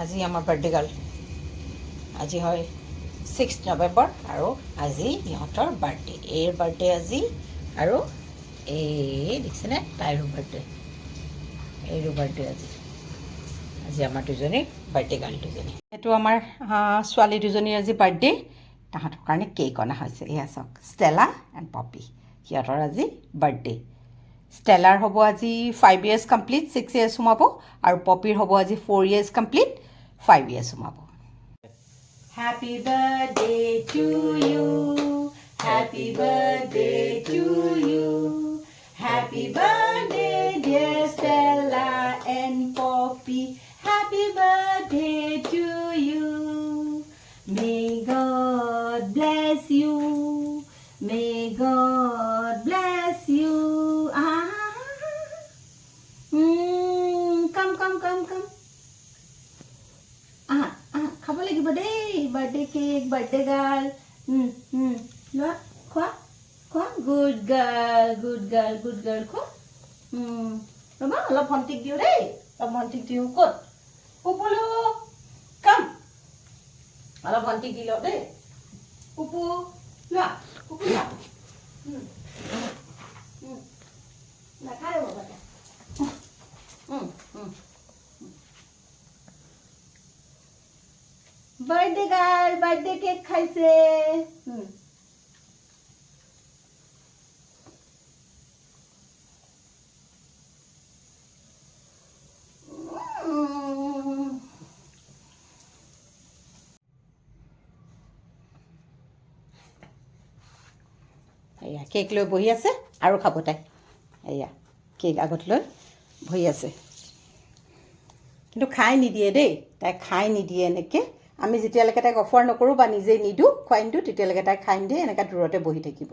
আজি আমাৰ birthday girl আজি হয় 6 নৱেম্বৰ আৰু আজি ইহঁতৰ বাৰ্থডে এইৰ বাৰ্থডে আজি আৰু এই দেখিছেনে তাইৰো বাৰ্থডে এইৰো বাৰ্থডে আজি আজি আমাৰ দুজনীৰ বাৰ্থডে গাৰ্ল দুজনী এইটো আমাৰ ছোৱালী দুজনীৰ আজি বাৰ্থডে তাহাঁতৰ কাৰণে কেক অনা হৈছে এয়া চাওক ষ্টেলা এণ্ড পপি সিহঁতৰ আজি বাৰ্থডে ষ্টেলাৰ হ'ব আজি 5 years কমপ্লিট 6 years সোমাব আৰু পপিৰ হ'ব আজি 4 years কমপ্লিট 5 years সোমাব Happy birthday to you Happy birthday to you Happy birthday dear Stella and Poppy Happy birthday to you May God bless you May God bless you come খাব লাগিব দেই birthday cake birthday girl লোৱা খোৱা খোৱা good girl খোৱা ৰ'বা অলপ ভণ্টিক দিওঁ দেই অলপ ভণ্টিক দিওঁ ক'ত পুপুলু কাম অলপ ভণ্টিক দি লওঁ দেই পুপু লোৱা পুপু লোৱা নাখায় ৰ'বা বাৰ্থডে গাৰ্ল বাৰ্থডে কেক খাইছে এয়া কেক লৈ বহি আছে আৰু খাব তাই এয়া কেক আগত লৈ বহি আছে কিন্তু খাই নিদিয়ে দেই তাই খাই নিদিয়ে এনেকৈ আমি যেতিয়ালৈকে তাইক অফাৰ নকৰোঁ বা নিজে নিদিওঁ খুৱাই নিদিওঁ তেতিয়ালৈকে তাই খাই নিদিয়ে এনেকৈ দূৰতে বহি থাকিব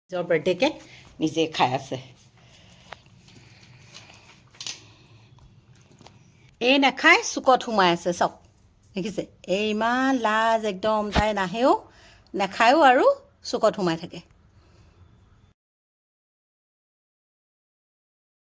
নিজৰ বাৰ্থডে কেক নিজে খাই আছে এই নাখাই চুকত সোমাই আছে চাওক দেখিছে এই ইমান লাজ একদম তাই নাহেও নাখায়ো আৰু চুকত সোমাই থাকে